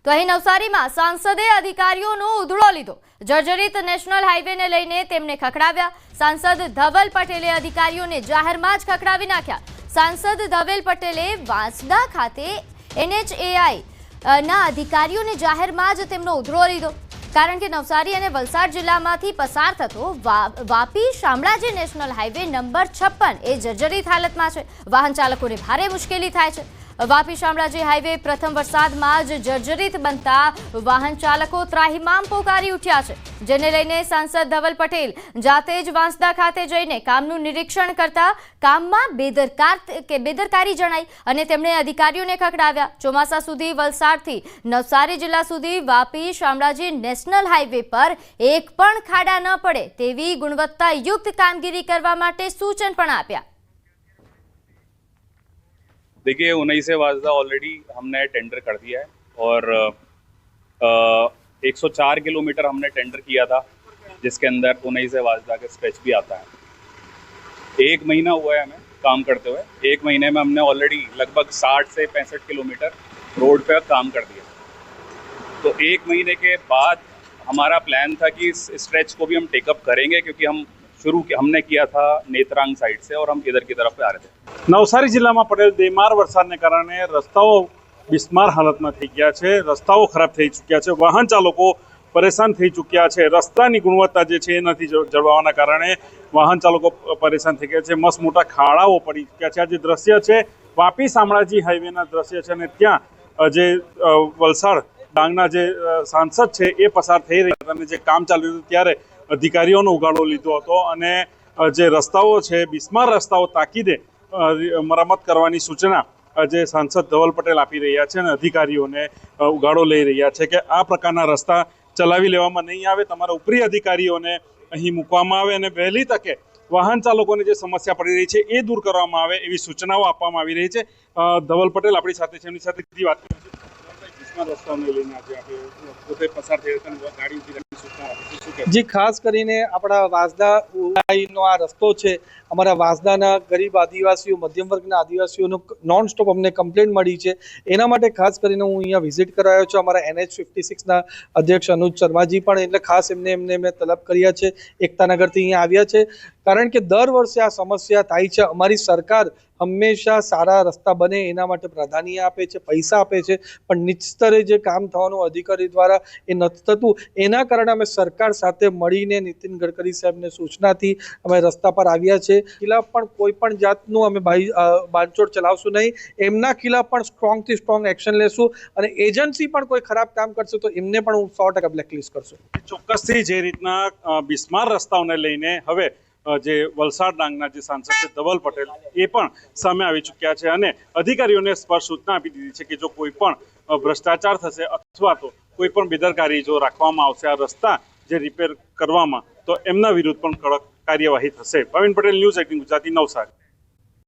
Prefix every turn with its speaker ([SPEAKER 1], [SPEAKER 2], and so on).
[SPEAKER 1] તો અહીં નવસારીમાં સાંસદે અધિકારીઓનો ઉધડો લીધો। જર્જરિત નેશનલ હાઈવેને લઈને તેમને ખખડાવ્યા। સાંસદ ધવલ પટેલે અધિકારીઓને જાહેરમાં જ ખખડાવી નાખ્યા। સાંસદ ધવલ પટેલે વાંસદા ખાતે NHAI ના અધિકારીઓને જાહેરમાં જ તેમનો ઉધડો લીધો, કારણ કે નવસારી અને વલસાડ જિલ્લામાંથી પસાર થતો Vapi Shamlaji national highway number 56 એ જર્જરિત હાલતમાં છે। વાહન ચાલકોને ભારે મુશ્કેલી થાય છે। વાપી શામળાજી હાઈવે પ્રથમ વરસાદમાં જ જર્જરિત બનતા વાહન ચાલકો ત્રાહિમામ પોકારી ઉઠ્યા છે, જેને લઈને સાંસદ ધવલ પટેલ જાતે જ વાંસદા ખાતે જઈને કામનું નિરીક્ષણ કરતા કામમાં બેદરકારી જણાઈ અને તેમણે અધિકારીઓને ખખડાવ્યા। ચોમાસા સુધી વલસાડથી નવસારી જિલ્લા સુધી વાપી શામળાજી નેશનલ હાઈવે પર એક પણ ખાડા ન પડે તેવી ગુણવત્તાયુક્ત કામગીરી કરવા માટે સૂચન પણ આપ્યા।
[SPEAKER 2] देखिए 19 से वास्दा ऑलरेडी हमने टेंडर कर दिया है और 104 किलोमीटर हमने टेंडर किया था, जिसके अंदर 19 से वास्दा का स्ट्रेच भी आता है। 1 महीना हुआ है हमें काम करते हुए। 1 महीने में हमने ऑलरेडी लगभग 60 से 65 किलोमीटर रोड पे काम कर दिया। तो 1 महीने के बाद हमारा प्लान था कि इस स्ट्रेच को भी हम टेकअप करेंगे, क्योंकि हमने किया था नेत्रांग साइड से और हम इधर की तरफ आ रहे थे।
[SPEAKER 3] नवसारी जिला में पड़ेल बेमार वरसादने कारणे रस्ताओ बिस्मार हालत में थई गया है। रस्ताओ खराब थई चूक्या है। वाहन चालको परेशान थई चूक्या है। रस्तानी गुणवत्ता जे छे नथी जळवावाना कारणे वाहन चालको परेशान थई गया है। मस्त मोटा खाड़ाओ पड़ी चूक्या है। आ जे दृश्य है वापी शामळाजी हाईवेना दृश्य है अने त्यां जे वलसाड डांगना जे सांसद है ए पसार थई रह्या हता अने जे काम चाली रह्युं त्यारे अधिकारीओनो उगाड़ो लीधो हतो अने जे रस्ताओ है बिस्मार रस्ताओ ताकीदे मरम्मत करवानी सूचना जे सांसद धवल पटेल आपी रह्या छे अने अधिकारीओने उगाड़ो लई रह्या छे के आ प्रकारना रस्ता चलावी लेवामां नहीं आवे। तमारा उपरी अधिकारीओने અહીં મૂકવામાં આવે અને વહેલી તકે વાહન ચાલકોને જે સમસ્યા પડી રહી છે એ દૂર કરવામાં આવે એવી સૂચનાઓ આપવામાં આવી રહી છે। ધવલ પટેલ આપણી સાથે છે, એમની સાથે સીધી વાત કરીએ છીએ। बिस्मार रस्ताओને લઈને આજે આપણે પોતે પસાર થઈ હતા અને ગાડી ઊભી રાખી સૂચના આપી છે।
[SPEAKER 4] जी खास करीने अपना वासदा उड़ाईनो आ रस्तो छे। अमरा वासदाना गरीब आदिवासीओ मध्यम वर्गना आदिवासीओनो नॉन स्टॉप अमने कम्प्लेन मळी छे। एना माटे खास करीने हूँ अहींया विजिट करायो छुं। अमरा NH56 ना अध्यक्ष अनुज शर्माजी पण एटले खास एमने मैं तलब कर्या छे। एकतानगरथी अहींया आव्या छे कारण के दर वर्षे आ समस्या थाय छे। अमारी सरकार हमेशा सारा रस्ता बने एना माटे प्राधान्य आपे छे, पैसा आपे छे, पण नीच स्तरे जे काम थवानुं अधिकारी द्वारा ए नथी थतुं। एना कारणे अमे सरकार साथे मळीने नितिन गडकरी साहेबने सूचनाथी अमे रस्ता पर आव्या छे। खिलाफ पण कोईपण जातनुं अमे बांधछोड़ चलावशुं नहीं। एमना खिलाफ पण स्ट्रोंग थी स्ट्रोंग एक्शन लेशुं अने एजन्सी पण कोई खराब काम करशे तो एमने पण हूँ 100% ब्लेकलिस्ट करशुं।
[SPEAKER 3] ચોક્કસથી જે રીતના બિસ્માર રસ્તાઓને લઈને હવે જે વલસાડ ડાંગના જે સાંસદ છે ધવલ પટેલ એ પણ સામે આવી ચૂક્યા છે અને અધિકારીઓને સ્પષ્ટ સૂચના આપી દીધી છે કે જો કોઈ પણ ભ્રષ્ટાચાર થશે અથવા તો કોઈ પણ બેદરકારી જો રાખવામાં આવશે આ રસ્તા જે રિપેર કરવામાં, તો એમના વિરુદ્ધ પણ કડક કાર્યવાહી થશે। પ્રવીણ પટેલ, ન્યૂઝ 18 ગુજરાતી, નવસારી।